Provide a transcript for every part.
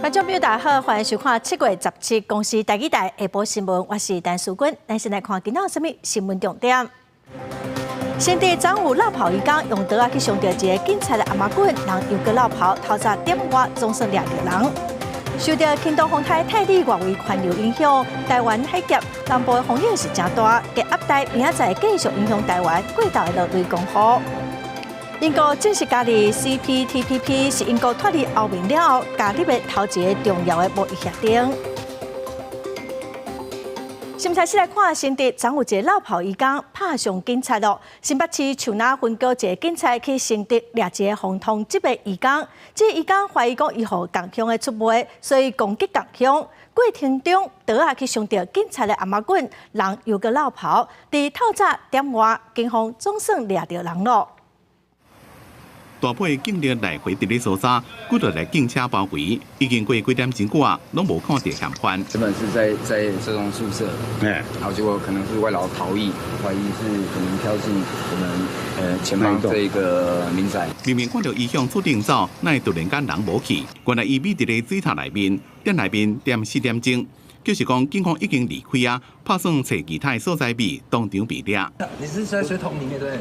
观众朋友，大家好，欢迎收看7月17公司台语台下晡新闻，我是陈淑君。咱先来看今仔有啥物新闻重点。新地彰武绕跑渔港用刀去伤到一个警察的阿妈棍，人又搁绕跑，透早点外总算抓到人。受到轻度风台泰利外围环流影响，台湾海峡南部的风影是真大，加压带明仔载继续影响台湾，过道的落雷公雨。英国正式加入 CPTPP， 是英国脱离欧盟了后加入的头一个重要的贸易协定。先开始来看新地彰有一个绕跑渔港拍伤警察咯。新北市树林分局一个警察去新地掠一个红通缉的渔港，这渔港怀疑讲伊互共乡的出卖，所以攻击共乡。过程中，刀去伤到警察的阿妈棍，人又搁绕跑。伫透早点外，警方总算抓到人咯。大批警力来回伫咧搜查，几多台警车包围，已经过几点钟久啊，拢无看到嫌犯。原本是在这种宿舍，然后结果可能是外劳逃逸，怀疑是可能挑衅我们前方这个民宅。明明看到伊向厝顶走，奈突然间人无去，原来伊秘伫咧水塔内面，店内面点4点钟。就是讲，警方已经离开啊，打算找其他所在秘当场被抓。你是在水桶里面对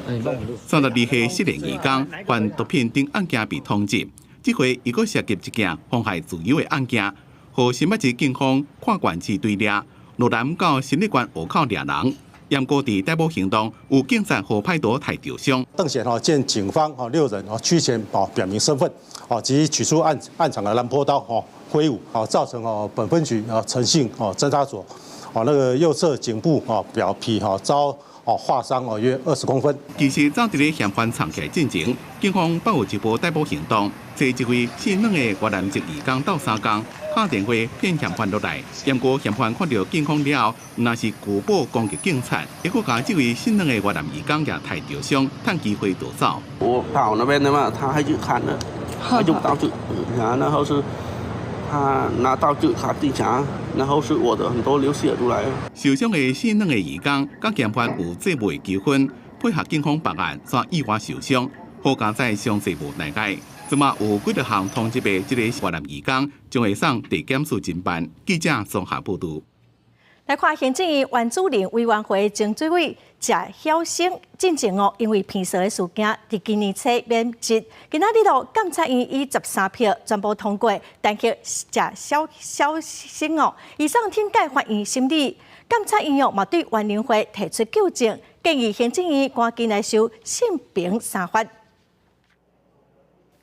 32岁失联移工，犯毒品等案件被通缉。这回又搁涉及一件妨害自由的案件，和新北市警方看管市对抓，路南到新立关河口抓人。严过伫逮捕行动，有警察和派出太着伤。邓显见警方6人趋前表明身份，及取出暗场的蓝坡刀挥舞，造成本分局诚信侦查所那个右侧颈部表皮遭划伤约20公分。其实早伫咧嫌犯藏起来进前，警方报有一波逮捕行动，这一位姓两的越南籍移工到3工，打电话骗嫌犯落来。严过嫌犯看到警方了后，那是举报攻击警察，结果把这位姓两的越南移工也太着伤，趁机会躲走。我跑那边的嘛，他还去砍了，他用刀子，然后是。他拿刀子卡地墙，然后是我的很多流血出来。受伤的姓两的移工，甲嫌犯有姐妹纠纷，配合警方办案，却意外受伤，好加在伤势无奈解。即马有几多项通缉的这个越南移工，将会送地检署侦办。记者综合报道。来看行政院原子能委员会前主委谢晓生进前因为骗色的事件，伫今年初免职。今仔日监察院以13票全部通过，但是谢晓生以上听解法院审理。监察院嘛对原能会提出纠正，建议行政院赶紧来修性平3法。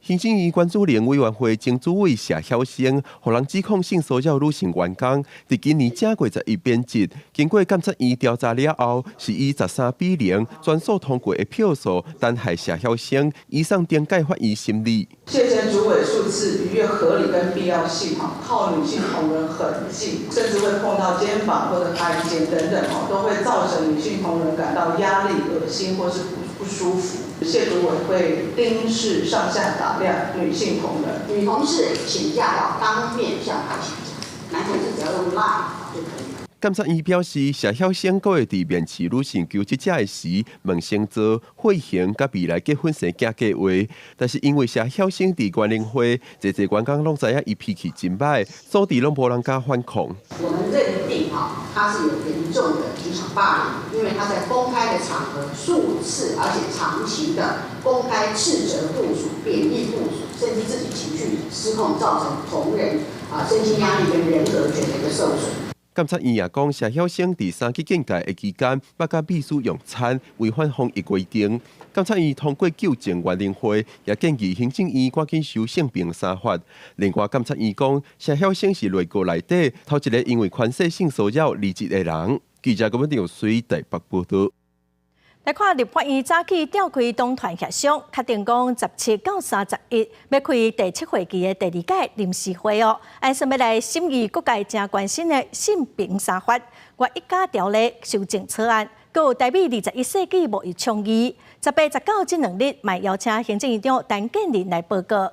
行政院原子能委员会前主委谢晓生，互人指控性骚扰女性员工，伫今年正月11变质。经过监察院调查了后，是以13-0全数通过的票数，但害谢晓生以上点解法院审理。谢前主委数次逾越合理跟必要性，靠女性同仁很近，甚至会碰到肩膀或者颈肩等等，都会造成女性同仁感到压力、恶心或是不舒服。谢主委会盯视上下打量女性同仁，女同事请假要当面向她请假，男同事只要用 LINE 就可以。监察院表示，谢晓生阁会伫面试女性求职者的时，问星座、血型甲未来结婚生囝计划。但是因为谢晓生伫原能会，侪员工拢知影伊脾气真歹，所以拢无人敢反抗。我们认定他是有严重的职场霸凌，因为他在公开的场合数次而且长期的公开斥责部属、贬义部属，甚至自己情绪失控，造成同仁身心压力跟人格权的一个受损。监察院也讲，谢晓生伫3级警戒的期间，捌甲秘书用餐，违反防疫规定。监察院通过纠正原能会，也建议行政院赶紧修性平3法。另外，监察院讲，谢晓生是内阁内底头一个因为权势性骚扰离职的人。记者郭文定随台北报道。来看立法院早起召开党团协商，确定讲17到31要开第7会期的第2届临时会按说要来审议各界正关心的性平3法、我1家条例修正草案，佮有台美21世纪贸易倡议。18、19这2日，嘛邀请行政院长陈建仁来报告。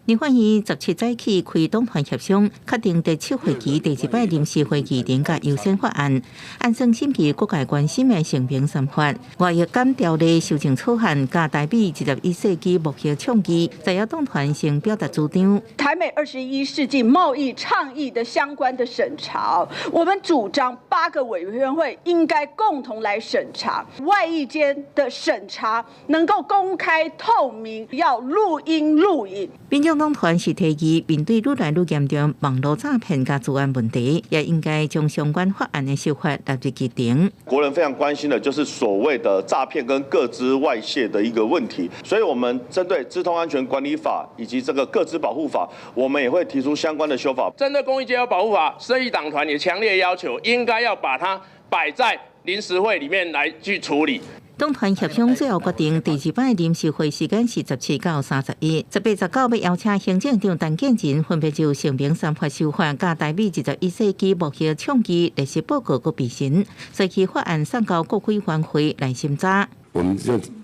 立法院17早起开党团协商，确定第7会期第1摆临时会议定价优先法案，按算审议各界关心的性平三法、外役减条例修正草案，加台币21世纪目标倡议，在野党团先表达主张。台美21世纪贸易倡议的相关的审查，我们主张8个委员会应该共同来审查，外役间的审查能够公开透明，要录音录影。民众党团是提议，面对愈来愈严重网络诈骗加治安问题，也应该将相关法案的修法纳入议程。国人非常关心的就是所谓的诈骗跟个资外泄的一个问题，所以我们针对资通安全管理法以及这个个资保护法，我们也会提出相关的修法。针对公益街友保护法，社义党团也强烈要求，应该要把它摆在临时会里面来去处理。党团协商最后决定，第2摆临时会时间是17到31、18、19要邀请行政长陈建仁分别就性平三法修法加台币21世纪目标倡议历史报告和备询，随其法案送到国会反会来审查。我们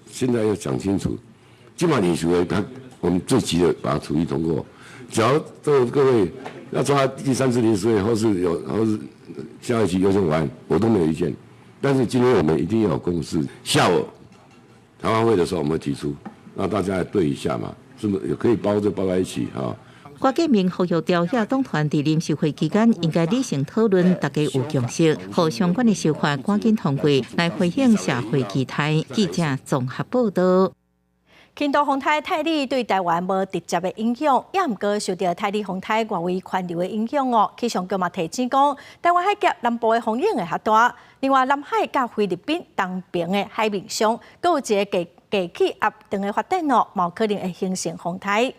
现在要讲清楚，今晚临时会我们最急的把它处理通过。只要各位要抓第3次临时会，或是下一期优先法案，我都没有意见。但是今天我们一定要有共识。下午台湾会的时候，我们提出，让大家来对一下嘛，是不是也可以包在一起啊？郭建明呼吁朝野党团在临时会期间应该理性讨论，大家有共识，和相关的修法赶紧通过，来回应社会期待。记者综合报道。轻度风台泰利对台湾无直接的影响，也毋过受到泰利风台外围环流的影响哦。气象局嘛提醒讲，台湾海峡南部的风影会较大。另外，南海甲菲律宾东边的海面上，阁有一个低气压等的发展哦，嘛有可能会形成风台。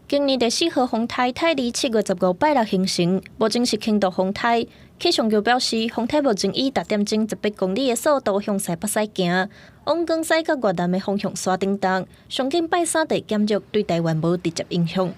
今年第4号风台泰利7月15拜六形成，目前是轻度风台。气象局表示，风台目前以10点钟18公里的速度向西北西行，往江西甲越南的方向刷叮当。上近拜3地减弱，对台湾无直接影响。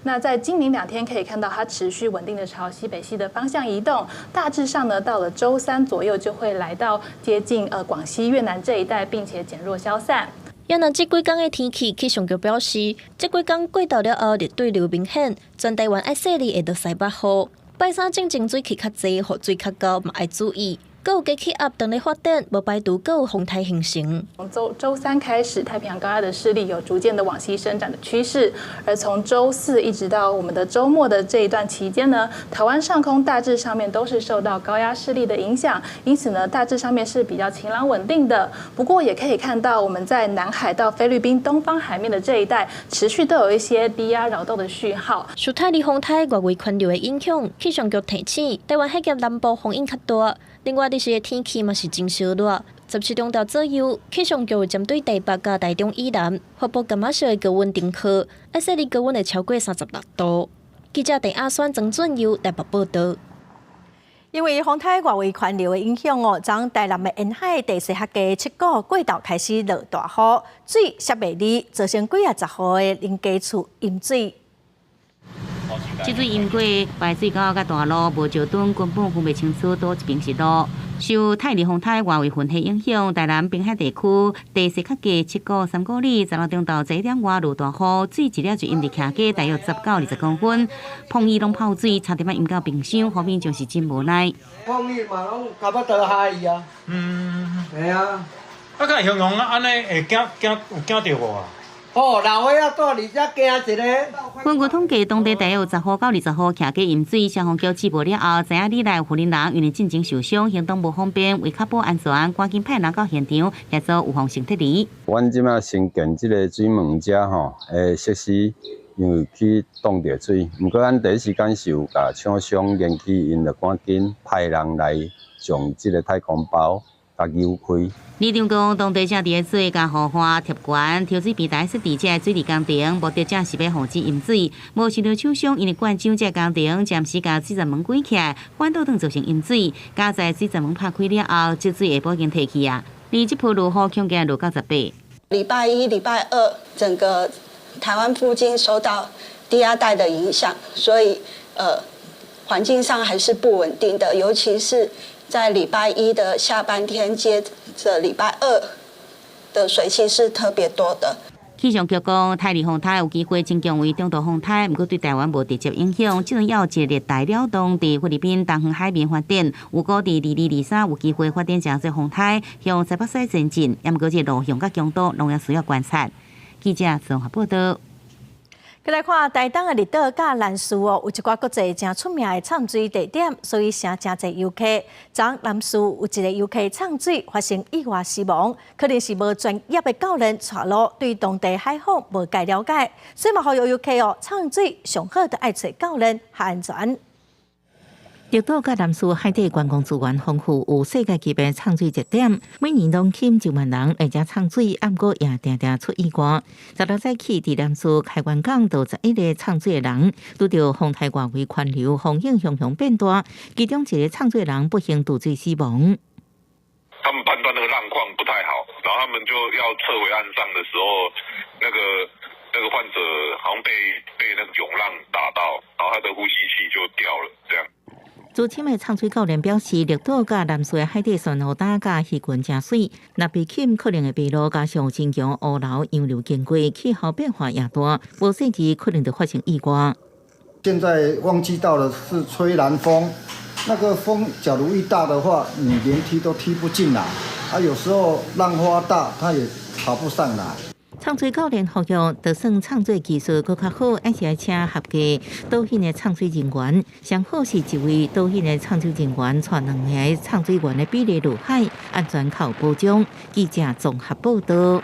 那在今明2天可以看到，它持续稳定的朝西北西的方向移动，大致上呢，到了周3左右就会来到接近广西、越南这一带，并且减弱消散。也若这几天的天气，气象局表示，这几天过到了后，热对流明显，全台湾爱细腻会到西北风。拜3正正水气较济，雨水较高，嘛要注意。阁有低气压等咧发展，无排除阁有风台形成。从周3开始，太平洋高压的势力有逐渐的往西伸展的趋势，而从周4一直到我们的周末的这一段期间呢，台湾上空大致上面都是受到高压势力的影响，因此呢，大致上面是比较晴朗稳定的。不过也可以看到，我们在南海到菲律宾东方海面的这一带，持续都有一些低压扰动的讯号。受泰利风台外围环流的影响，气象局提醒，台湾海峡南部风影较大。另外，日时的天气嘛是真烧热，17中昼左右，气象局会针对台北甲台中以南发布柑仔色的高温警告，爱说高温会超过36度。记者陈阿轩、曾俊佑台北报道。因为风台外围环流的影响哦，从台南的沿海地势较低7股过道开始落大雨，水泄袂离，造成几10户的邻家厝淹水。积水淹过排水沟甲大路无石墩，根本分袂清楚倒一边是路。受泰利风台外围云系影响，台南滨海地区地势较低7股3公里，16中昼11点外落大雨，水一了就淹入徛街，大约10到20公分。碰伊拢泡水，差点仔淹到冰箱，方面就是真无奈。碰伊嘛拢差不多下伊啊。系啊。啊，甲形容啊，安尼会有惊到无啊？哦，老伙仔住里只惊一个。根据统计，当地大约有10户到20户徛街淹水，消防局接报了后，知影里内有户人因为进前受伤，行动无方便，为确保安全，赶紧派人到现场协助有防性撤离。阮即马新建即个水门遮吼，设施因为去挡着水，毋过咱第一时间是有甲厂商联系，因就赶紧派人来将即个太空包甲扭开。李长讲，当地正伫水甲雨花贴管，抽水平台设置这水利工程，目的正是要防止淹水。无受到厂商因为灌井这工程，暂时甲水闸门关起来，反倒当造成淹水。加在水闸门拍开了后，这水下晡已经退去啊。而这波落雨恐惊落到18。礼拜1、礼拜2，整个台湾附近受到低压带的影响，所以环境上还是不稳定的，尤其是在礼拜1的下半天接着礼拜2的水汽是特别多的。气象局讲，泰利风台有机会增强为中度风台，不过对台湾无直接影响。只能要一个热带扰动伫菲律宾东方海面发展，有估伫22、23有机会发展成为风台，向西北西前进。也不过这路向甲强度仍然需要观察。记者综合报道。再来看台东的绿岛甲兰屿哦，有一寡国际真出名的畅水地点，所以成真侪游客。昨兰屿有一个游客畅水发生意外死亡，可能是无专业的教练带路，对当地海况无介了解，所以嘛，呼吁游客哦，畅水上好都爱找教练较安全。绿岛甲兰屿海底观光资源丰富，有世界级的畅水热点，每年拢吸引1万人来遮畅水，暗过也定定出意外。16早起，伫兰屿开元港有11个畅水的人，拄到风台外围环流，风影熊熊变大，其中一个畅水人不幸渡水死亡。他们判断那个浪况不太好，然后他们就要撤回岸上的时候，那个患者好像被那个涌浪打到，然后他的呼吸器就掉了，这样。资深的畅水教练表示，绿岛甲南水的海底酸雨打甲鱼群真水，若被浸可能会疲劳，加上真强乌流洋流经过，气候变化也大，无细时可能就发生意外。现在忘记到的是吹南风，那个风假如一大的话，你连踢都踢不进来，有时候浪花大，它也爬不上来。畅水教练呼吁，就算畅水技术搁较好，还是要请合格导引的畅水人员。上好是一位导引的畅水人员，带2名畅水员的比例入海，安全靠保障。记者综合报道。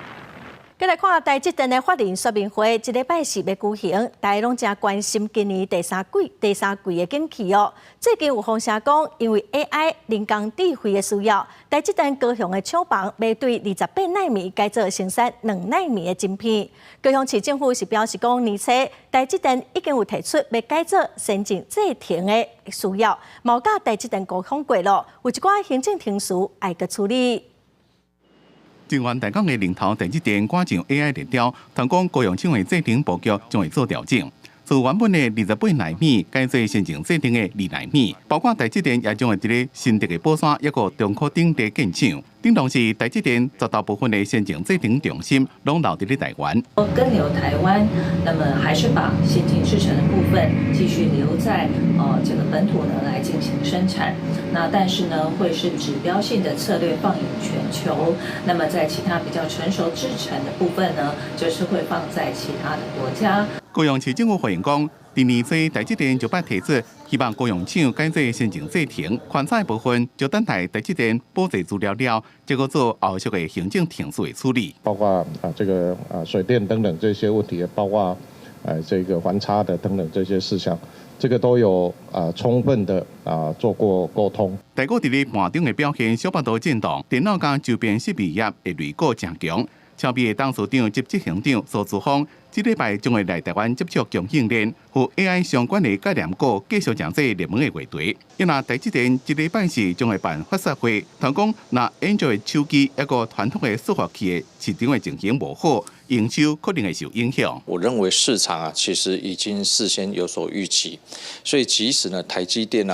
再来看台积电的法人说明会，这礼拜四要举行，大家拢真关心今年第三季的景气哦。最近有风声讲，因为 AI 人工智慧的需要，台积电高雄的厂房要对28奈米改做生产2奈米的晶片。高雄市政府是表示讲，而且台积电已经有提出要改做先进制程的需要，毛甲台积电沟通过了，有一寡行政程序要去处理。政源大港的领头台积电赶上 AI 热潮，通讲高雄厂的制程布局将会做调整，从原本的28奈米改做先进制程的2奈米，包括台积电也将会伫咧新竹的宝山一个中科顶地建厂。顶同时，台积电绝大部分的先进制程重心拢留伫咧台湾。跟留台湾，那么还是把先进制程的部分继续留在这个本土呢来进行生产。那但是呢，会是指标性的策略放眼全球。那么在其他比较成熟制程的部分呢，就是会放在其他的国家。高雄市政府回应讲，第二次台积电就捌提出，希望高雄厂改做先进制程，宽产部分就等待台积电补齐资料了，结果做后续的行政程序的处理，包括这个水电等等这些问题，包括这个环差的等等这些事项，这个都有充分的做过沟通。台股伫咧盘中的表现小幅度震荡，电脑跟周边设备业的类股真强。超美的董事长及执行长苏姿芳，这礼拜将会来台湾接触供应链与 AI 相关的概念股，继续将这热门的话题。因那台积电这礼拜四将会办发射会，同讲那 Android 手机一个传统的伺服器的市场的情形无好，营收可能会受影响。我认为市场其实已经事先有所预期，所以即使呢台积电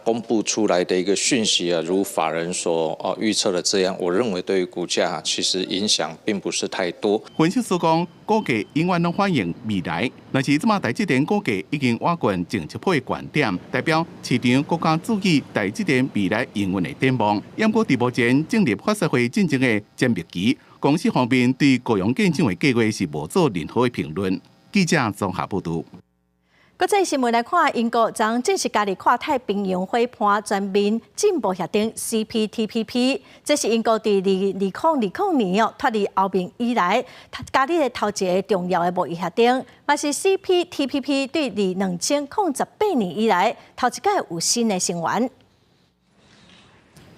公布出来的一个讯息如法人所预测的这样，我认为对于股价其实影响并不是太多。分析师讲，股价永远拢反映未来，但是即马台积电股价已经挖过前7倍高点，代表市场更加注意台积电未来营运的展望。不过，伫目前正入发射会进行的揭秘期，公司方面对高雄建厂的计划是无做任何的评论。记者综合报道。国际新闻来看，英国将正式加入跨太平洋伙伴全面进步协定 CPTPP， 这是英国伫2020年脱离欧盟以来加入的头一个重要的贸易协定，嘛是 CPTPP 对2018年以来头一届有新的成员。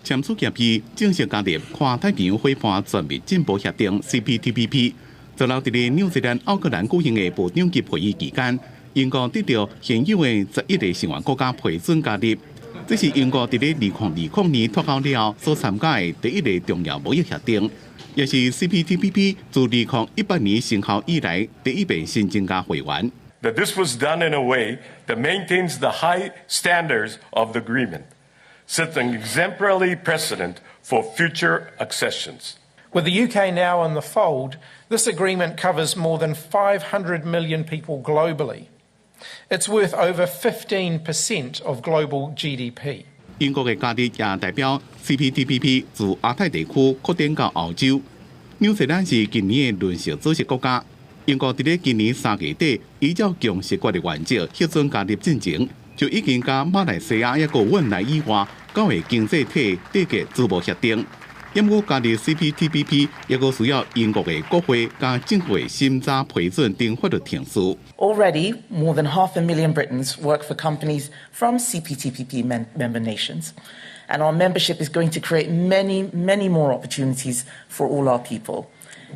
签署协议正式加入跨太平洋伙伴全面进步协定 CPTPP， 就留伫咧纽西兰奥克兰举行的部长级会议期间。英国得到现有的11个成员国家批准加入，这是英国伫咧2020年脱欧了后所参加的第一个重要贸易协定，也是 CPTPP 自2018年生效以来第一笔新增加会员。That this was done in a way that maintains the high standards of the agreement, sets an exemplary precedent for future accessions. With the UK now in the fold, this agreement covers more than 500 million people globally. It's worth over 15% of global GDP. 英国嘅加力也代表 CPTPP 自亞太地區擴展到歐洲。紐西蘭是今年嘅輪值組織國家。英國喺今年3月底依照共識國嘅原則協助加入進程，就已經甲馬來西亞一個汶萊以外9個經濟體締結自貿協定。因過加入 CPTPP 亦個需要英國嘅國會加政府嘅審查批准定法律程序。Already, more than 500,000 Britons work for companies from CPTPP member nations, and our membership is going to create many, many more opportunities for all our people.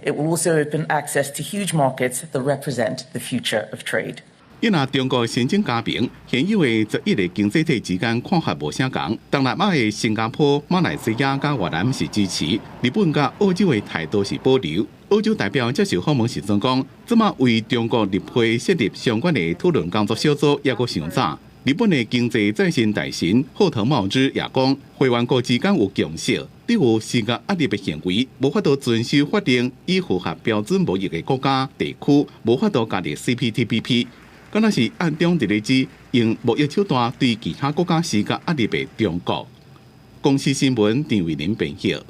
It will also open access to huge markets that represent the future of trade. 因那中國申請加盟，現有嘅11個經濟體之間看法無相同。東南亞嘅新加坡、馬來西亞加越南是支持，日本加澳洲嘅態度是保留。澳洲代表接受訪問時陣講，即馬為中國立法設立相關嘅討論工作小組也個上早。日本嘅經濟再生大臣後藤茂之也講，會員國之間有共識，對有施加壓力嘅行為，無法度遵守法令，以符合標準貿易嘅國家地區，無法度加入 CPTPP。咁那是按中地理指用貿易手段對其他國家施加壓力嘅中國。公司新聞陳慧玲編輯。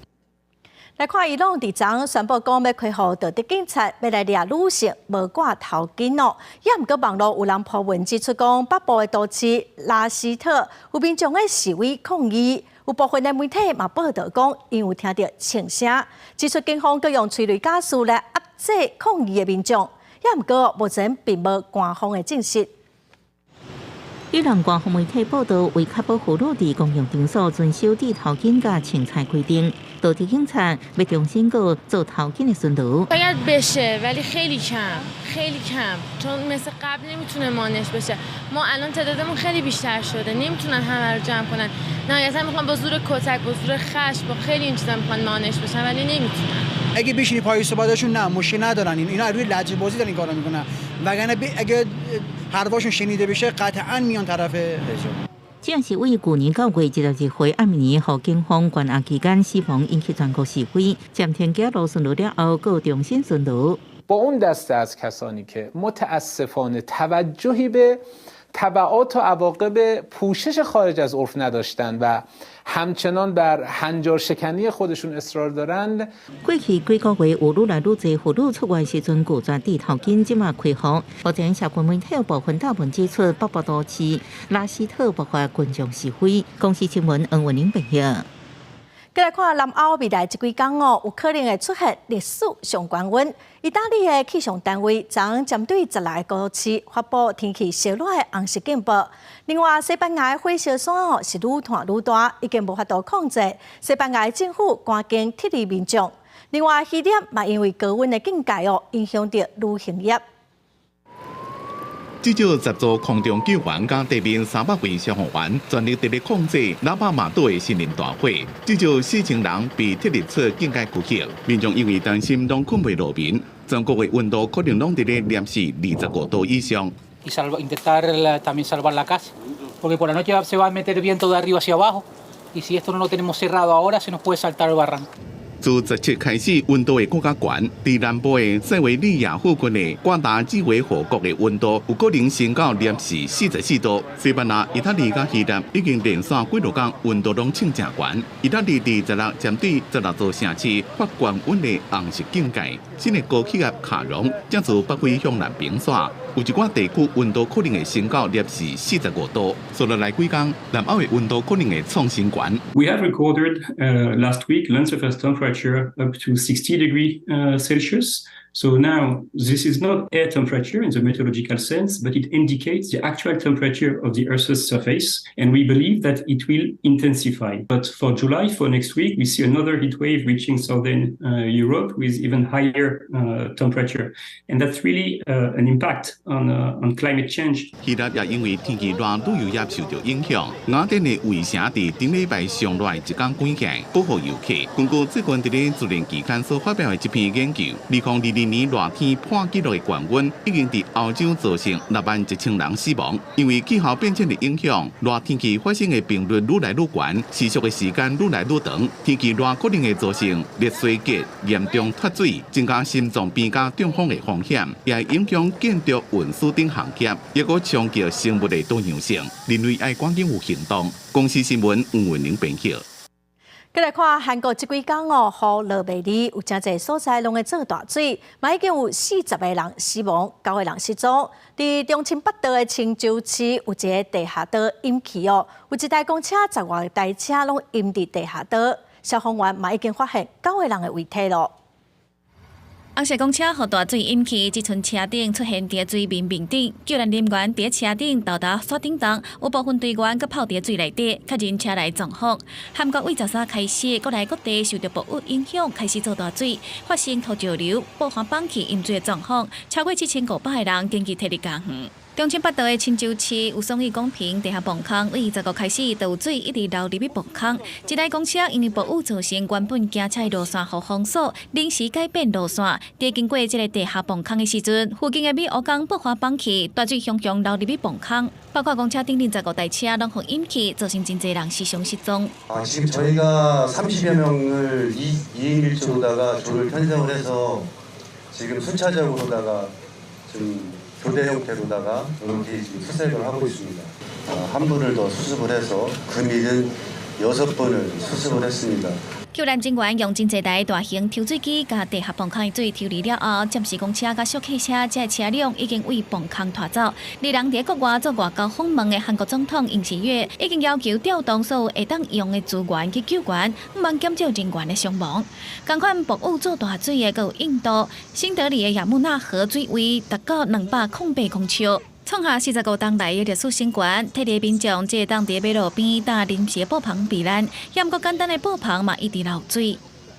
來看伊朗佇昨宣布講要開放道德警察要來抓女性無掛頭巾哦，也毋過網絡有人鋪文指出講，北部嘅都市拉希特有民眾嘅示威抗議，有部分嘅媒體嘛報道講，因有聽到槍聲，指出警方佮用催淚加速來壓制抗議嘅民眾，也毋過目前並無官方嘅證實。伊朗官方媒體報道，為確保婦女佇公用場所遵守戴頭巾甲穿戴規定，道德警察要重新過做頭巾的巡邏。باید بشه ولی خیلی کم چون مثل قبل نمیتونه مانعش بشه. ما الان تعدادمون خیلی بیشتر شده، نمیتونن همه رو جمع کنن. نهایتا میخوان با زور کتک، با زور خشم، با خیلی این چیزا میخوان مانعش بشن ولی نمیتونن. اگه بشینی پای صحبتاشون نه مشکل ندارن، اینا روی لهجه بازی دارن این کارو میکنن، وگرنه اگه حرفاشون شنیده بشه قطعا میان طرف رژیم。這是為去年9月17日回暗暝，和警方關押期間死亡引起全國示威，暫停加路巡邏了後，又重新巡邏。با اون دسته از کسانی که متاسفانه توجهی به تبعات و عواقب پوشش خارج از عرف نداشتند و همچنان بر هنجار شکنی خودشون اصرار دارند. 過去幾個月有愈來愈多婦女出外時陣拒絕戴頭巾，即馬開放。目前社群媒體有部分大文指出，北部都市拉希特爆發群眾示威。公司新聞黃文玲報道。再來看南歐未來這幾天有可能會出現歷史上高溫。意大利嘅氣象單位將針對16個都市發布天氣燒熱嘅紅色警報。另外，西班牙嘅火燒山是愈拖愈大，已經無法度控制。西班牙政府趕緊撤離民眾。另外，希臘嘛因為高溫嘅境界影響到旅行業。至少10座空中救援加地面300位消防員全力地控制喇叭馬島的森林大火，至少4000人被撤離出境界區域。民眾因為擔心攏困袂路面，全國的溫度可能攏佇咧攝氏25度以上。Intentar también salvar la casa, porque por la noche se va a meter viento de arriba hacia abajo, y si esto no lo tenemos cerrado ahora, se nos puede saltar el barranco. 自17開始，溫度會更加懸。在南部的塞維利亞附近的瓜達基維河谷的溫度有可能升到攝氏44度。西班牙、意大利甲希臘已經連續幾多天溫度攏稱正懸。意大利第16針對16座城市發高溫的紅色警戒。新的高氣壓卡戎正自北非向南冰刷，有一寡地區溫度可能會升到攝氏45度。接落來幾天，南歐的溫度可能會創新懸。We have recorded last week land surface temperature up to 60 degrees Celsius. So now this is not air temperature in the meteorological sense, but it indicates the actual temperature of the Earth's surface. And we believe that it will intensify. But for July, for next week, we see another heat wave reaching southern Europe with even higher temperature. And that's really an impact on climate change. 希臘也因為天氣熱，旅遊業受到影響。雅典的衛城在頂禮拜上來一天關起，保護遊客。根據最近在自然期刊所發表的一篇研究，2022 2022年热天破纪录的高温，已经在澳洲造成61000人死亡。因为气候变迁的影响，热天气发生的频率愈来愈悬，持续的时间愈来愈长。天气热可能会造成裂水结、严重脱水，增加心脏病加中风的风险，也会影响建筑运输等行业，也可冲击生物的多样性。人类要赶紧有行动。公司新闻黄文玲编辑。再来看韩国这几天雨落袂离，有真侪所在拢会做大水，嘛已经有40个人死亡，9个人失踪。伫中清北道的青州市有一个地下道淹去有一台公车10外台车拢淹伫地下道，消防员嘛已经发现9个人的遗体咯。红色公车予大水淹去，这阵车顶出现伫水面顶，救援人员伫车顶到达锁顶档，有部分队员搁泡伫水内底，确认车内状况。韩国为13开始，国内各地受到暴雨影响，开始做大水，发生土石流、爆发放弃淹水的状况，超过7500个人紧急撤离家园。中清北道的青州市有双义公平地下泵坑，从20号开始，就有水一直流入去泵坑。一台公车因为暴雨造成原本行车的路线予封锁，临时改变路线。伫经过这个地下泵坑的时阵，附近的米乌港爆发放气，大水汹汹流入去泵坑，包括公车顶15台车拢互淹去，造成真侪人死伤失踪。지금 저희가 30여 명을 2인 1조로다가 조를 편성을 해서 지금 순차적으로다가 좀 교대 형태로다가 이렇게 지금 수색을 하고 있습니다. 한 분을 더 수습을 해서 금일은 6분을 수습을 했습니다. 救援人员用真侪台大型抽水机，甲地下泵坑的水抽离了后，暂时公车甲小客车这车辆已经为泵坑拖走。二人伫国外做外交访问的韩国总统尹锡悦已经要求调动所有会当用的资源去救援，毋免减少人员的伤亡。同款暴雨做大水的，阁有印度新德里的雅穆纳河水位达到208公尺。创下45冬来的历史新高，体力民众只会当伫马路边搭临时布棚避难，也毋过简单的布棚嘛一直漏水。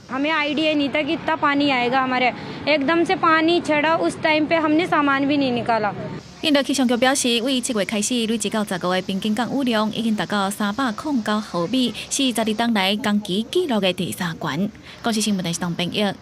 हमें आइडिया नहीं था कि इतना पानी आएगा हमारे एकदम से पानी चढ़ा उस टाइम पे हमने सामान भी नहीं निकाला。印度气象局表示，为7月开始累积到15个边境港雨量已经达到309毫米，是12冬来同期纪录的第3高。公司新闻台是唐编译。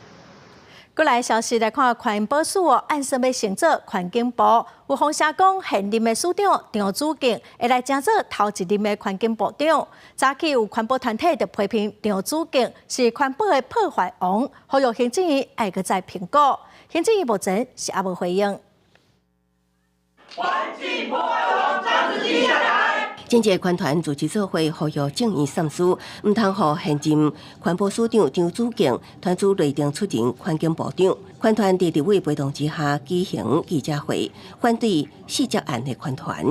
过来消息来看，环保署按说要升做环境部，有风声讲现任的署长张祖敬会来争做头一任的环境部长。早起有环保团体就批评张祖敬是环保的破坏王，呼吁行政院爱搁再评估。行政院目前是也无回应。环境破坏王张子基下台。政界环团主持做会，呼吁正义三思，唔通互现任环保署长张祖敬团主内定出任环境部长。环团伫立委陪同之下举行记者会，反对四只案的环团，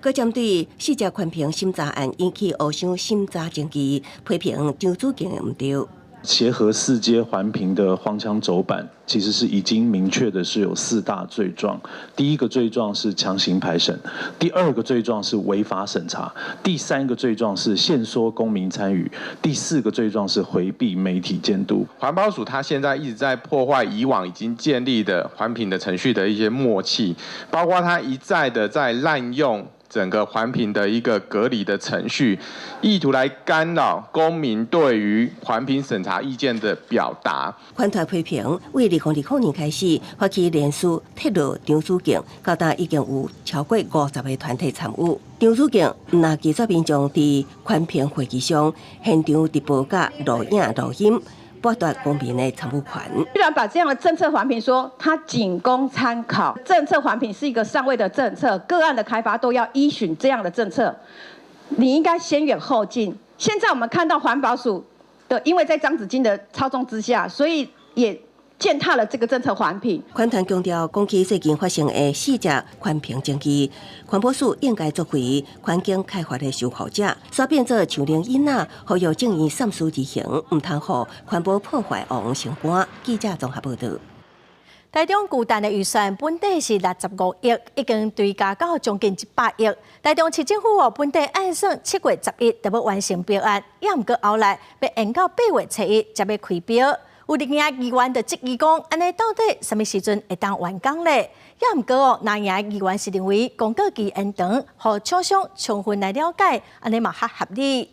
佮针对四只环评审查案引起欧商审查争议，批评张祖敬的唔对。协和4阶环评的荒腔走板，其实是已经明确的是有4大罪状。第一个罪状是强行排审，第2个罪状是违法审查，第3个罪状是限缩公民参与，第4个罪状是回避媒体监督。环保署它现在一直在破坏以往已经建立的环评的程序的一些默契，包括它一再的在滥用整个环评的一个隔离的程序，意图来干扰公民对于环评审查意见的表达。环团批评，为2020年开始发起连续铁路张祖敬，到达已经有超过50个团体参与。张祖敬唔拿记者民众伫环评会议上现场直播甲录影录音。剥夺公民的参与权。居然把这样的政策环评说它仅供参考，政策环评是一个上位的政策，个案的开发都要依循这样的政策，你应该先远后近。现在我们看到环保署的，因为在张子金的操纵之下，所以也践踏了这个政策环评。环团强调，讲起最近发生的4只环评争议，环保署应该作为环境开发的守护者，煞变做像令囡仔，呼吁正义三思而行，唔通互环保破坏王成官。记者综合报道。台中巨蛋的预算本底是65亿，已经追加到将近100亿。台中市政府本地按算7月11就要完成标案，也毋过后来要延到8月初1才要开标。有立业议员就质疑讲，安尼到底什么时阵会当完工咧？也毋过南业议员是认为公告期延长，互厂商充分来了解，安尼嘛较合理。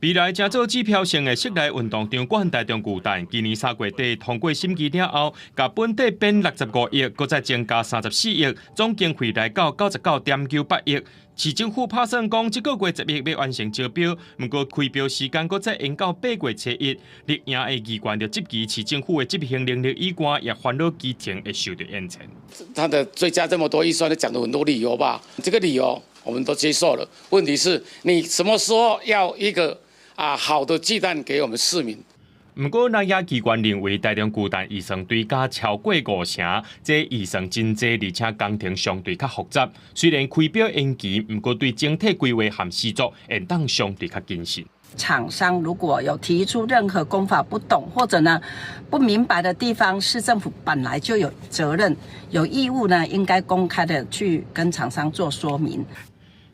未来正做指标性的室内运动场馆台中巨蛋，今年3月底通过审议了后，甲本地编65亿，搁再增加34亿，总经费来到99.98亿。市政府打算讲，这个月10月要完成招标，不过开标时间搁再延到8月初1。立赢的议员就质疑市政府的执行能力以外，也烦恼基层会受到延迟。他的追加这么多预算，讲了很多理由吧？这个理由我们都接受了。问题是你什么时候要一个好的鸡蛋给我们市民？不过，那也机关认为台中巨蛋预算追加超过5成，这预算真济，而且工程相对较复杂。虽然开标延期，不过对整体规划和施作，会当相对较谨慎。厂商如果有提出任何工法不懂或者呢不明白的地方，市政府本来就有责任、有义务呢，应该公开的去跟厂商做说明。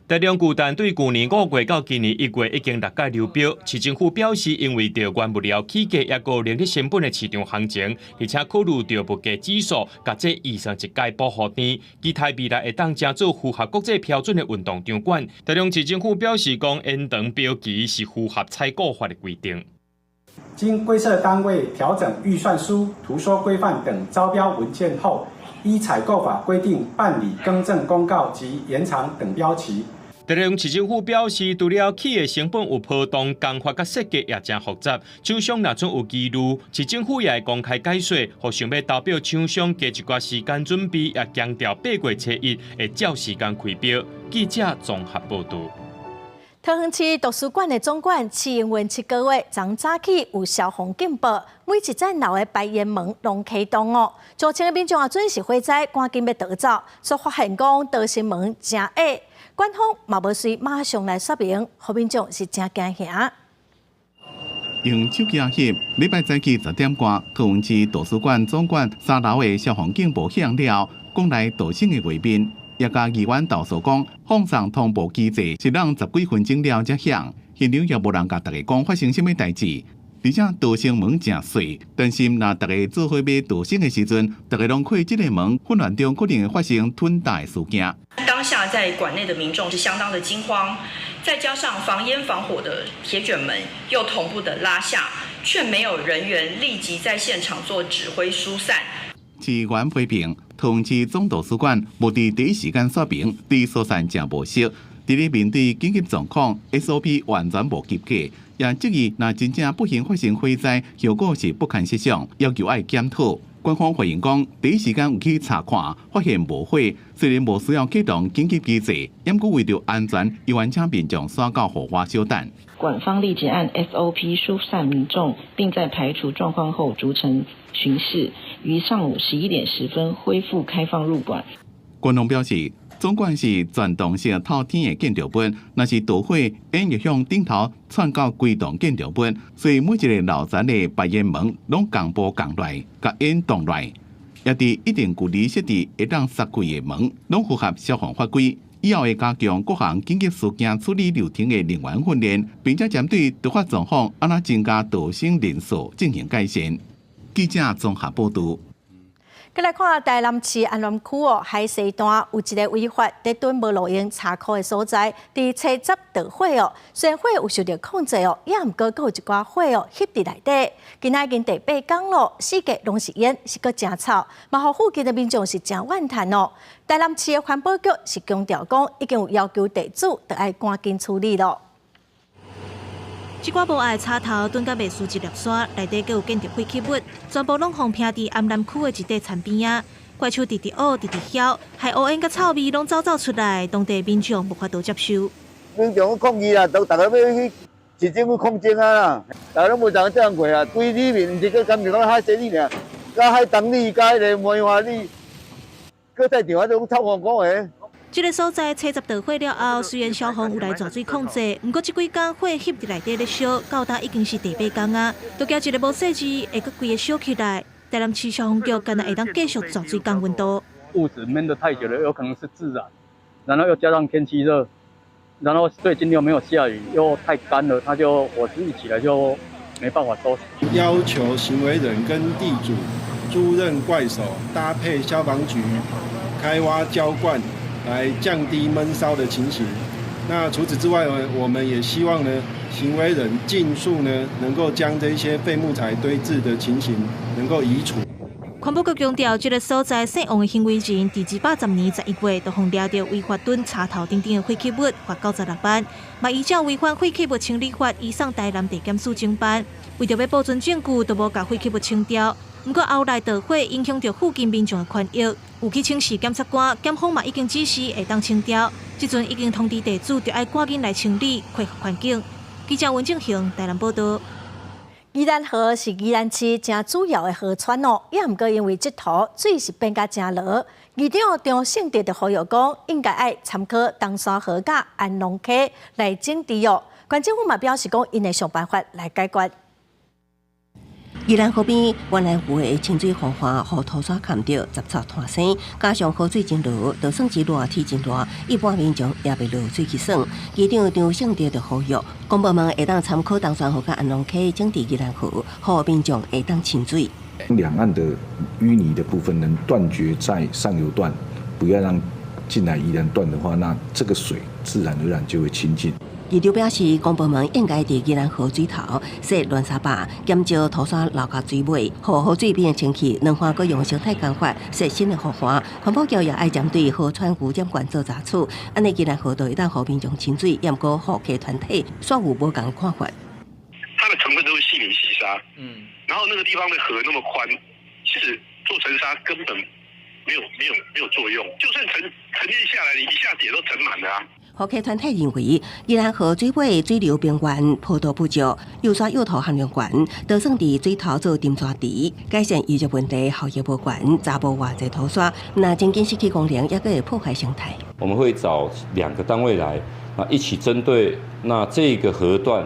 台中巨蛋对去年5月到今年1月已经6届流标，市政府表示，因为着原物料起价也有人力成本的市场行情，而且考虑到物价指数，甲这预算一届保护低，期待未来会当正做符合国际标准的运动场馆。台中市政府表示，讲延长标期是符合采购法的规定。经规设单位调整预算书、图说规范等招标文件后，依采购法规定办理更正公告及延长等标期。台中市政府表示，除了起的成本有波动，工法甲设计也真复杂。厂商若准有疑虑，市政府也会公开解说，互想要投标厂商加一寡时间准备，也强调8月初1会照时间开标。记者综合报道。桃园市图书馆的总馆试营运7个月，从早起有消防警报，每一盏楼的排烟门拢启动哦。造成的民众也准时火灾，赶紧要逃走，所发现讲逃生门真矮。官方嘛无随马上来说明，互民众是真惊吓。用手机翕，礼拜早起10点半，桃园市图书馆总馆3楼的消防警报响了，讲来逃生的画面，也甲议员投诉讲，放送通报机制是让10几分钟了才响，现场也无人甲大家讲发生什么代志。而且逃生门真细，担心若大家做伙要逃生的时阵，大家拢开这个门，混乱中可能会发生吞大的事件。当下在馆内的民众是相当的惊慌，再加上防烟防火的铁卷门又同步的拉下，却没有人员立即在现场做指挥疏散。市员批评桃园市总图书馆无伫第一时间说明，对疏散真无适。伫咧面对紧急状况 ，SOP 完全无及格。也质疑，若真正不幸发生火灾，效果是不堪设想，要求爱检讨。官方回应讲，第一时间有去查看，发现无火，虽然无需要启动紧急机制，但过为着安全，又愿请民众刷到火花小弹。馆方立即按 SOP 疏散民众，并在排除状况后逐层巡视，于上午11点10分恢复开放入馆。官方表示，总馆是全栋式透天的建筑物，若是导火，烟会向顶头窜到规栋建筑物，所以每一个楼层的排烟门拢同步降落，甲烟挡落，也伫一定距离设置会当刹开的门，拢符合消防法规。以后会加强各项紧急事件处理流程的人员训练，并且针对突发状况，安怎增加逃生人数进行改善。记者综合报道。再来看台南市安南区海西段有一个违法在蹲无路用查扣的所在，伫初10着火哦。虽然火有受到控制哦，也毋过有一寡火哦翕伫内底。今仔已经第8天咯，4界拢是烟，是个真臭，嘛互附近的民众是真怨叹哦。台南市的环保局是强调讲，已经有要求地主得爱赶紧处理咯。一寡无爱插头蹲甲袂输一粒沙，内底阁有建筑废弃物，全部拢放平伫安南区的一块田边啊。怪树直乌，直晓，害乌烟甲臭味拢走出来，当地民众无法度接受。民众抗议啦，都大家要去市政府抗争啊啦，大家拢无当这样过啊。对里面毋是佮甘就讲海西里尔，甲海东里、甲迄个梅花里，搁在电话都臭烘烘的。这个所在初10着火了后，虽然消防有来抓水控制，不过这几天火翕伫内底咧烧，到达已经是第8天啊，都惊一个无细致会阁规个烧起来。台南市消防局今日会当继续抓水降温度。物质闷得太久了，有可能是自燃，然后又加上天气热，然后对今天又没有下雨，又太干了，它就火势一起来就没办法收拾。要求行为人跟地主租赁怪手，搭配消防局开挖浇灌，来降低闷烧的情形。那除此之外呢，我们也希望呢，行为人尽速呢能够将这些废木材堆置的情形能够移除。环保局强调，这个所在涉案的行为人，伫210年11月，就互抓到违法蹲茶头等等的废弃物，罚96万，嘛依照违反废弃物清理法移送台南地检署侦办。为着要保存证据，都无把废弃物清掉。不过后来盗火影响到附近民众的权益，有去请示检察官，检方嘛已经指示会当清掉。即阵已经通知地主，就要赶紧来清理，恢复环境。记者文正雄台南报道。宜兰河是宜兰市正主要的河川哦，也毋过因为这土水是变甲真落。议长张胜德就呼吁讲，应该爱参考东山河甲安农溪来整治哦。县政府嘛表示讲，因会想办法来解决。宜兰河边原来湖的清水泛泛，互土沙砍着杂草摊生，加上河水真落，就算是热天真热，一般民众也袂落水去耍。议长张胜德就呼吁，公部门会当参考东山河甲安农溪整治宜兰河，互民众会当亲水。两岸的淤泥的部分能断绝在上游段，不要让进来宜兰段的话，那这个水自然而然就会清净。议长表示，公部门应该伫宜兰河水头设乱沙坝，减少土沙流下水尾，互河水变清气。两岸各用生态工法设新的河环，环保局也爱针对河川污染管做查处，安尼宜兰河就会当河民众清水，也毋过护溪团体煞有无共看法。它的成分都是细米细沙，然后那个地方的河那么宽，其实做沉沙根本没有作用，就算沉淀下来，你一下子也都沉满了啊。护溪团体认为，宜兰河水尾水流边缘坡度不足，油刷油土含量高，就算伫水头做沉沙池，改善淤积问题效益无悬，查无偌济土刷，那真紧失去功能，也会破坏生态。我们会找2个单位来，一起针对这个河段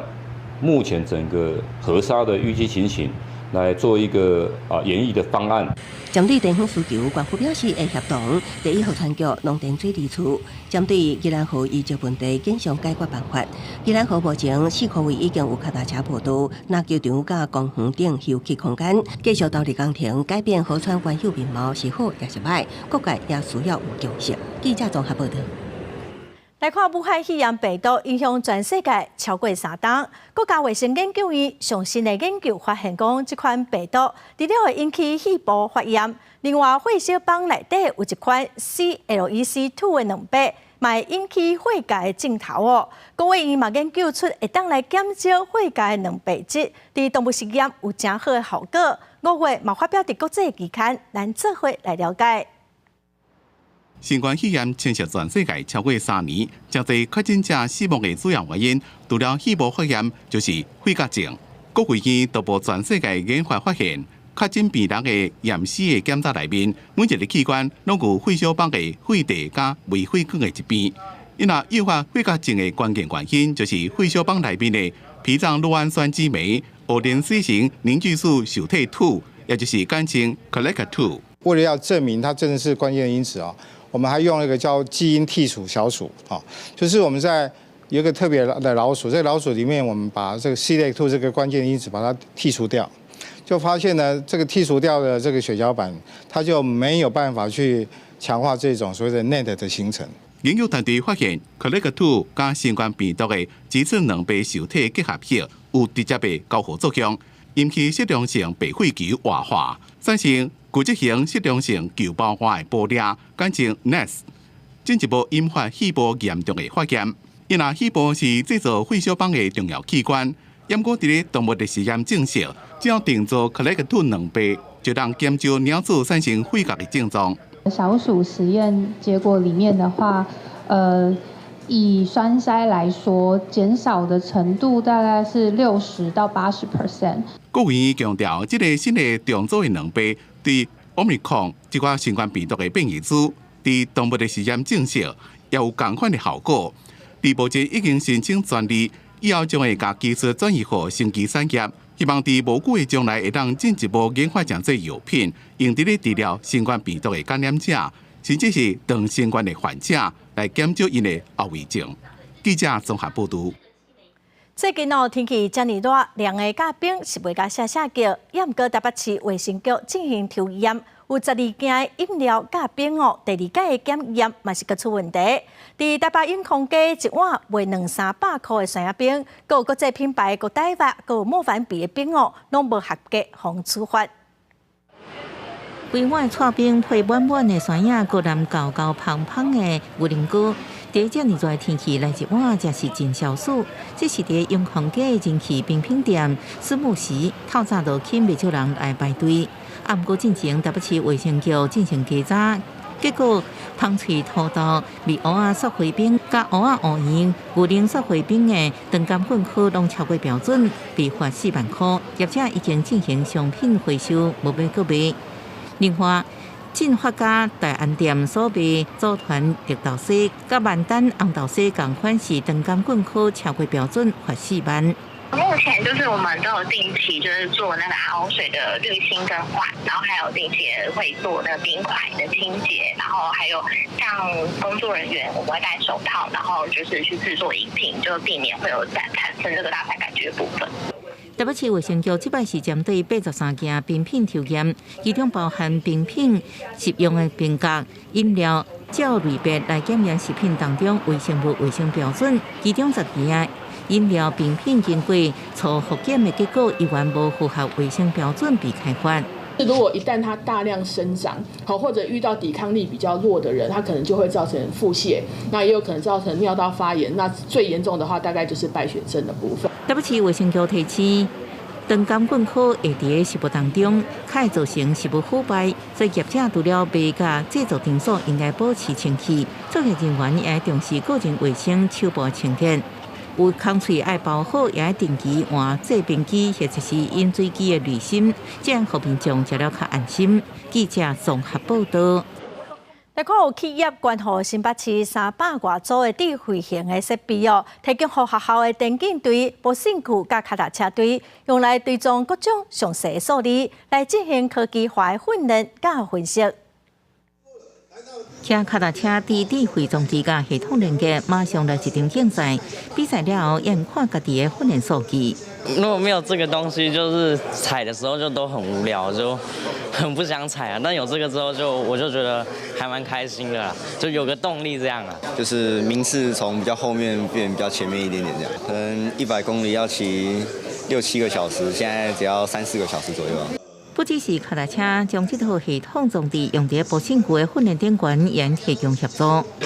目前整个河沙的淤积情形，来做一个研议的方案。针对地方需求，县府表示会协同第1河川局农田水利处，针对宜兰河淤积问题检详解决办法。宜兰河目前4区位已经有脚踏车步道、篮球场甲公园等休憩空间，继续投入工程改变河川原有面貌是好也是歹，各界也需要有共识。记者综合报道。来看武汉肺炎病毒影响全世界超过3档，国家卫生研究院上新的研究发现，讲这款病毒除了会引起肺部发炎，另外血小板内底有一款 CLEC2 的卵白，嘛会引起血界的镜头哦。国卫院嘛研究出会当来减少血界的卵白质，对动物实验有真好的效果。5月嘛发表伫国际期刊，咱做伙来了解。新冠肺炎侵袭全世界超过3年，真侪确诊者死亡的主要原因，除了肺部发炎，就是肺结症。国卫院透过全世界研发发现，确诊病人的验尸的检查内面，每一个器官拢有血小板的血地加微血管的一边。因若诱发肺结症的关键原因，就是血小板内面的脾脏酪氨酸激酶、欧联 C 型凝聚素受体2，也就是简称 COLEC2。为了要证明它真的是关键因子啊。我们还用了一个叫基因剔除小鼠，就是我们在有一个特别的老鼠，这个老鼠里面我们把这个 COLEC2 这个关键因子把它剔除掉，就发现呢，这个剔除掉的这个血小板，它就没有办法去强化这种所谓的 NET 的形成。研究团队发现 ，COLEC2 加新冠病毒的基质卵白受体结合液有直接的交互作用，引起适量性白血球活化，产生骨质型适量性球胞化的玻璃，简称 NETs， 进一步引发肺部严重的发炎。因为肺部是制造血小板的重要器官，不过在动物的实验证实，只要定做 COLEC2 卵白，就能减少鸟鼠产生肺结的症状。小鼠实验结果里面的话，以栓塞来说，减少的程度大概是60%到80%。国卫院强调，这个新的重组的卵白对 Omicron 这款新冠病毒的变异株，在动物的实验证实也有同款的效果。而目前已经申请专利，以后将会把技术转移给生技产业，希望在无久的将来会当进一步研发成这药品，用在治疗新冠病毒的感染者，甚至是长新冠的患者，来减少因的后遗症。记者综合报道。最近天气遮尔热，凉的甲冰是袂甲下叫，也毋过台北市卫生局进行抽验，有12件饮料甲冰第二届的检验嘛是出问题。伫台北永康街一碗卖200-300块的山药冰，佮有国际品牌国台湾，佮有莫凡比的冰拢无合格，互处罚。规碗串冰配满满的山药，个人厚厚胖胖的牛苓膏。在这么热的天气来一碗，真是真消暑。这是在永康街的人气冰品店，私募时透早就吸不少人来排队。啊，不过进前台北市卫生局进行稽查，结果芳脆土豆、味蚵仔塑回冰、甲蚵仔芋圆、牛苓塑回冰的长甘混合拢超过标准，被罚4万块。业者已经进行商品回收，无要搁卖。另外，进发家大安店所卖组团绿豆沙、甲万丹红豆沙同款是长甘混合超过标准，罚4万。目前就是我们都有定期就是做那个熬水的滤清更换，然后还有定期会做那个冰块的清洁，然后还有像工作人员我们会戴手套，然后就是去制作饮品，就避免会有产生这个大牌感觉的部分。台北市卫生局这摆是针对83件冰品抽验，其中包含冰品、食用的冰角、饮料、照类别来检验食品当中卫生无卫生标准，其中12件饮料冰品经过初复检的结果，依然无符合卫生标准被开罚。如果一旦它大量生长，或者遇到抵抗力比较弱的人，它可能就会造成腹泻，那也有可能造成尿道发炎。那最严重的话，大概就是败血症的部分。台北市卫生局提醒，长甘混合会伫食物当中，可造成食物腐败，所以业者除了卖甲制作场所应该保持清气，作业人员也要重视个人卫生、手部清洁。有空喙爱包好，也要定期换制冰机或者是饮水机的滤芯，这样互民众食了较安心。记者综合报道。来看有企业捐予新北市300多组的智慧型的设备提供予学校的电竞队、保险库甲脚踏车队，用来追踪各种详细的数字，来进行科技化的训练甲分析。骑脚踏车伫智慧装置甲系统连接，马上来一场竞赛。比赛了后，也唔看家己的训练数据。如果没有这个东西，就是踩的时候就都很无聊，就很不想踩啊。但有这个之后，我就觉得还蛮开心的啦，就有个动力这样啊。就是名次从比较后面变比较前面一点点这样，可能100公里要骑6-7个小时，现在只要3-4个小时左右。不只是脚踏车，将这套系统装置用在保险库的训练点员也提供协助。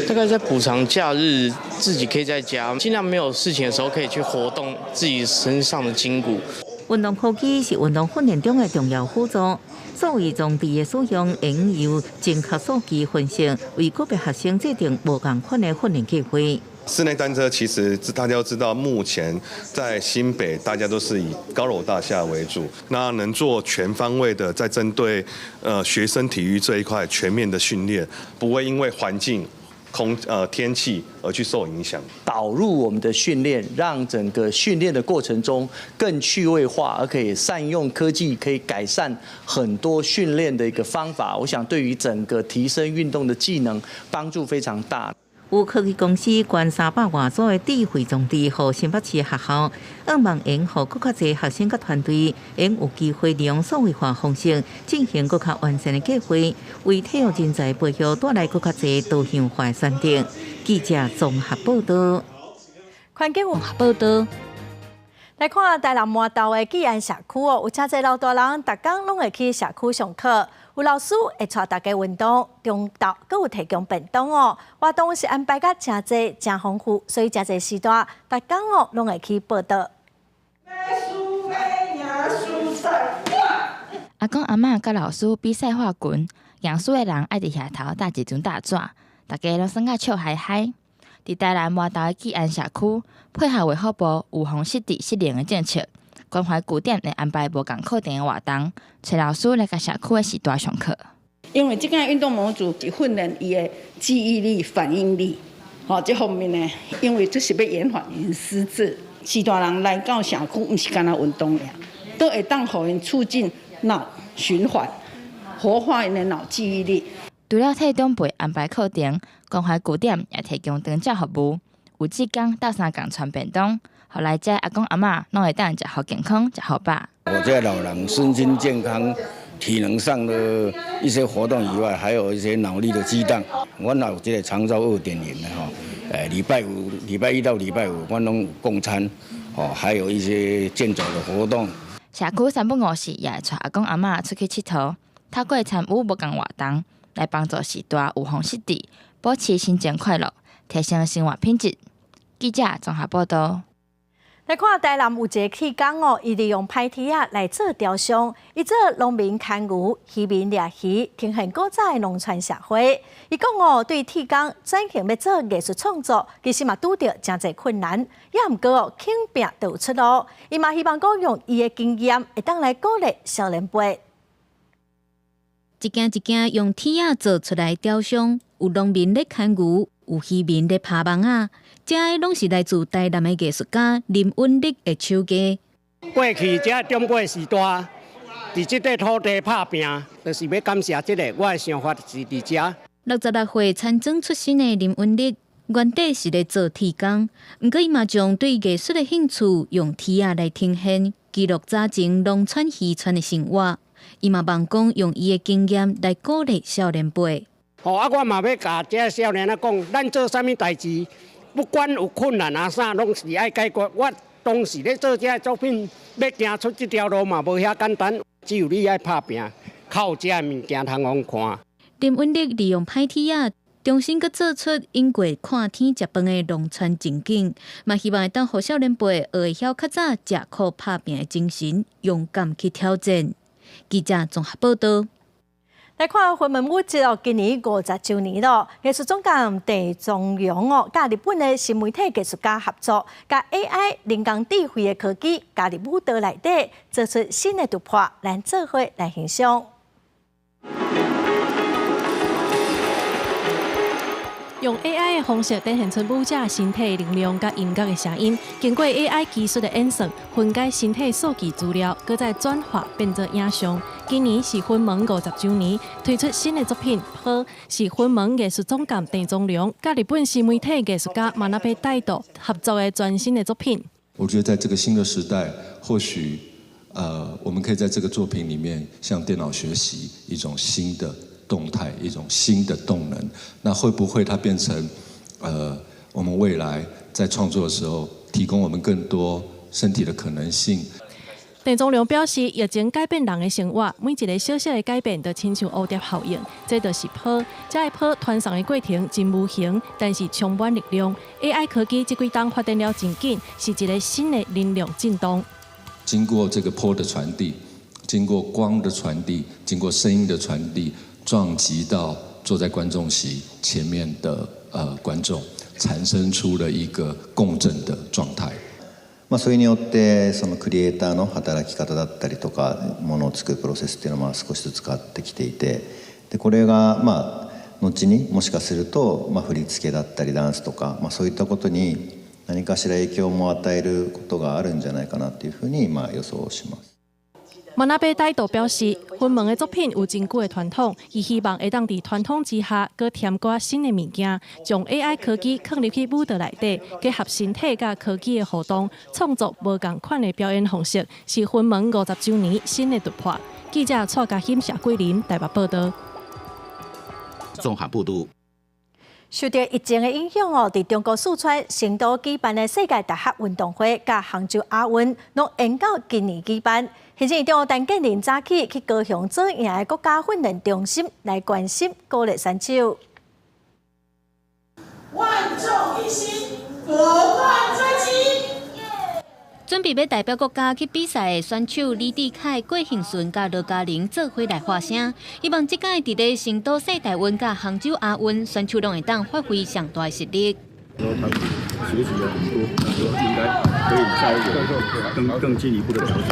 大概在补偿假日，自己可以在家，尽量没有事情的时候，可以去活动自己身上的筋骨。运动科技是运动训练中的重要辅助。作为装置的使用，应由正确数据分析，为个别学生制定无同款的训练计划。室内单车其实大家都知道，目前在新北大家都是以高楼大厦为主，那能做全方位的在针对学生体育这一块全面的训练，不会因为环境天气而去受影响。导入我们的训练，让整个训练的过程中更趣味化，而可以善用科技，可以改善很多训练的一个方法。我想对于整个提升运动的技能帮助非常大。有科技公司捐300多组的智慧装置，予新北市的学校，希望因予更较侪学生甲团队，因有机会利用数位化方式进行更较完善的计划，为体育人才培育带来更较侪多样化的选择。记者综合报道。环境文化报道。来看台南麻豆的基安社区有真侪老大人，逐工拢会去社区上课。有老师会带大家运动，中昼阁有提供便当活动是安排甲真侪、真丰富，所以真侪时段，逐工拢会去报道。阿公阿嬷甲老师比赛画拳，赢输的人爱伫遐头搭一张大纸，大家拢耍甲笑嗨嗨。伫台南麻豆的基安社区，配合卫福部有风湿地适龄的政策。关怀据点会安排无共课程的活动，找老师来甲社区的时段上课。因为这个运动模组是训练伊的记忆力、反应力，这方面呢，因为这是要延缓因失智。时段人来到社区，不是干那运动尔，都会当互因促进脑循环，活化因的脑记忆力。除了体中培安排课程，关怀据点也提供长照服务，有志工到3工传便当。后来遮阿公阿嬷拢会当食好健康、食好饱。我这老人身心健康，体能上的一些活动以外，还有一些脑力的激荡。我有这个长照2.0的哈，礼拜一到礼拜五，我拢有供餐，还有一些健走的活动。社区3不5时也会带阿公阿嬷出去佚佗，透过参与无同活动，来帮助时代有风湿地，保持心情快乐，提升生活品质。记者综合报道。来看台南有一个企工伊利用歹铁仔来做雕像，伊做农民牵牛、渔民掠鱼，呈现古早的农村社会。伊讲对铁工转型要做艺术创作，其实嘛拄着真侪困难，也毋过肯拼就有出路。伊嘛希望讲用伊的经验，会当来鼓励少年辈。一件一件用铁仔做出来雕像，有农民咧牵牛，有渔民咧拍网仔。这些拢是来自台南的艺术家林允力的手艺。过去这中国时代，伫这块土地打拼，就是要感谢这个。我的想法是伫这。66岁参政出身的林允力，原底是咧做铁工，不过伊嘛将对艺术的兴趣用铁仔来呈现，记录早前农村渔村的生活。伊嘛望讲用伊的经验来鼓励少年辈。我嘛要甲这少年讲，咱做啥物代志？不管有困难啊啥，拢是爱解决。我当时咧做这作品，要行出这条路嘛，无遐简单。只有你爱拍拼，靠这物件通往看。林允力利用歹铁仔，重新搁做出因过看天食饭的农村情景，嘛希望会当互少年辈学会晓较早食苦拍拼的精神，勇敢去挑战。记者综合报道。来看云门舞集今年50周年咯，艺术总监郑宗荣甲日本的新媒体艺术家合作，甲 AI 人工智慧的科技加入舞蹈内底，做出新的突破，咱做伙来欣赏。用 AI 的方式展现出舞者身体的能量甲音乐的声音，经过 AI 技术的演算，分解身体数据资料，搁再转化变作影像。今年是云门50周年，推出新的作品《坡》，是云门艺术总监郑宗荣甲日本新媒体艺术家马纳贝带导合作的全新的作品。我觉得在这个新的时代，或许我们可以在这个作品里面向电脑学习一种新的动态，一种新的动能。那会不会它变成我们未来在创作的时候，提供我们更多身体的可能性？郑宗荣表示，疫情改变人的生活，每一个小小的改变都亲像蝴蝶效应，这就是坡。这个坡传送的过程真无形，但是充满力量。AI 科技这几档发展了真紧，是一个新的能量震动。经过这个坡的传递，经过光的传递，经过声音的传递，撞击到坐在观众席前面的观众，产生出了一个共振的状态。それによってそのクリエイターの働き方だったりとかものを作るプロセスっていうのは少しずつ変わってきていて、でこれが後にもしかすると振り付けだったりダンスとかそういったことに何かしら影響も与えることがあるんじゃないかなというふうに予想します。马纳贝带导表示，云门的作品有真久的传统，伊希望会当伫传统之下，搁添加新的物件，将 AI 科技放入去舞蹈内底，结合身体甲科技的互动，创作无同款的表演方式，是云门50周年新的突破。记者蔡嘉欣、谢桂林台北报道。综合报道。受到疫情的影响伫中国四川成都举办的世界大学运动会甲杭州亚运，拢延到今年举办。行政院长陈建仁早起去高雄做赢的国家训练中心来关心鼓励选手。万众一心，夺冠追击。准备要代表国家去比赛的选手李志凯、郭幸顺甲罗嘉玲做伙来发声，希望这届伫咧成都世大运甲杭州亚运，选手拢会当发挥上大实力。然后他们学习了很多，应该可以再有更进一步的调整。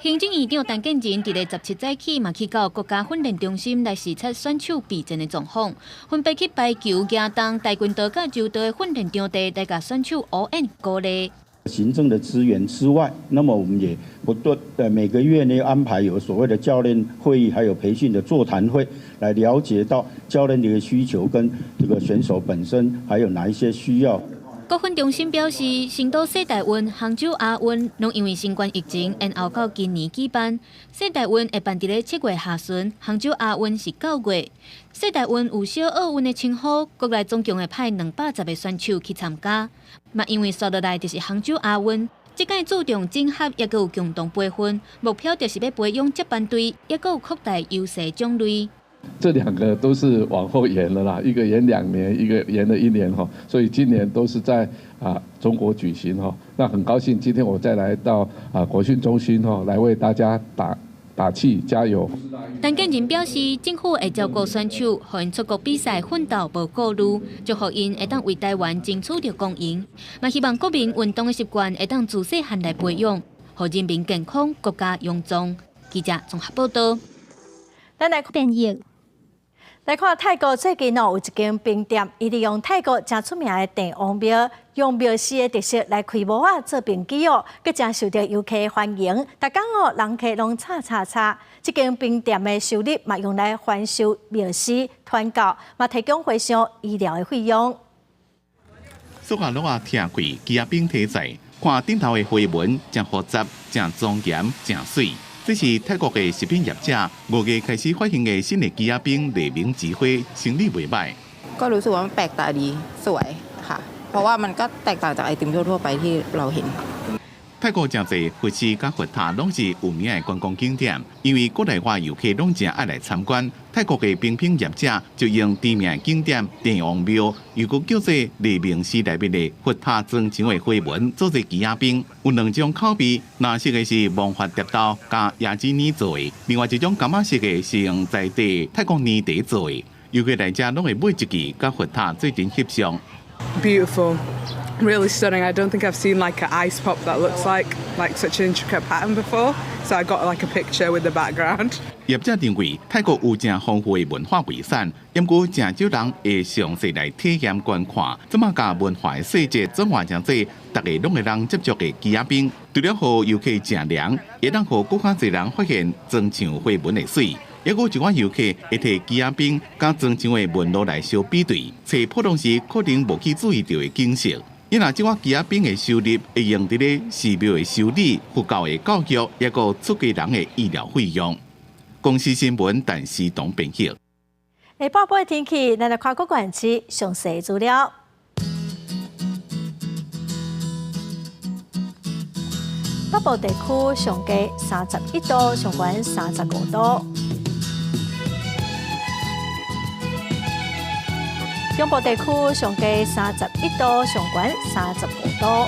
行政院长陈建仁伫咧17早起嘛去到国家训练中心来视察选手备战的状况，分别去排球、亚当、跆拳道甲柔道的训练场地来甲选手応援鼓勵。行政的资源之外，那么我们也不断每个月呢安排有所谓的教练会议，还有培训的座谈会，来了解到教练的需求跟这个选手本身还有哪一些需要。国训中心表示，成都世大运、杭州亚运拢因为新冠疫情延后到今年举办。世大运会办伫咧7月下旬，杭州亚运是9月。世大运有小奥运的称呼，国内总共会派210个选手去参加。嘛，因为刷落来就是杭州亚运，即届注重整合，也有共同培训，目标就是要培养接班队，也有扩大优势种类。这2个都是往后延了啦，一个延2年，一个延了1年哈，所以今年都是在中国举行哈。那很高兴今天我再来到国训中心哈，来为大家打气加油。陈建仁表示，政府会照顾选手，让因出国比赛奋斗无顾虑，祝福因会当为台湾争取到公赢。嘛，希望国民运动的习惯会当自细汉来培养，让人民健康，国家勇壮。记者综合报道。咱来变异。来看泰国最近有一间冰店，伊利用泰国真出名的帝王庙，用庙寺的特色来开模做冰机哦，佮真受到游客欢迎。逐天人客拢叉。这间冰店的收入嘛用来翻修庙寺、传教，嘛提供回乡医疗的费用。苏下路听开鸡仔冰体在，看顶头的花纹真复杂、真庄严、真水。这是泰国嘅食品业者5月开始发行嘅新嘅雞仔冰黎明之花，生意袂歹。ก็รู้สึกว่ามันแปลกตาดีสวยค่ะเพราะว่ามันก็แตกต่างจากไอติมทั่วไปที่เราเห็น泰国真侪佛寺甲佛塔拢是有名的观光景点，因为国内外游客拢真爱来参观。泰国嘅冰品业者就用知名景点帝王庙，又佮叫做黎明寺内面的佛塔装上的花纹做成鸡仔冰，有2种口味，蓝色的是芒花蝶豆加椰子泥做的，另外一种柑仔色的是用在地泰国泥地做的。游客来遮拢会买一支甲佛塔做阵翕相。Beautiful. Really stunning. I don't think I've seen like an ice pop that looks like such an intricate pattern before. So I got like a picture with the background. 业者认为泰国有正丰富的文化遗产，因过正少人会详细来体验观看，怎么甲文化的细节转换成这大家拢会人接触的鸡仔冰，除了让游客正凉，也让更加侪人发现装上花纹的水。也有一寡游客会摕鸡仔冰甲装上的纹路来相比对，找普通时可能无去注意到的景色。因若即款鸡仔冰的收入会用伫咧寺庙的修理、佛教的教育，也个出家人的医疗费用。公司新闻陈思东编辑。下晡的天气，咱来看各县市详细资料。北部地区上低31度，上悬35度。中部地区上低31度，上悬35度；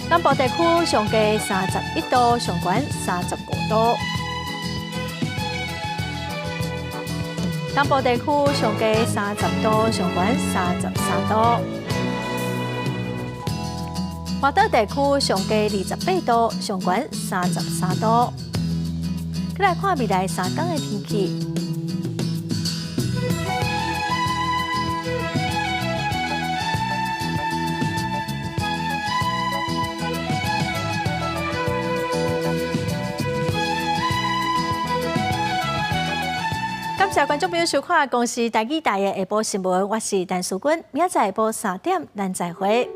南部地区上低31度，上悬35度；南部地区上低30度，上悬33度；华岛地区上低28度，上悬33度。再来看未来3天的天气。感谢观众朋友收看《公视台语台的下晡新闻》，我是陈淑君，明仔载下晡3点，咱再会。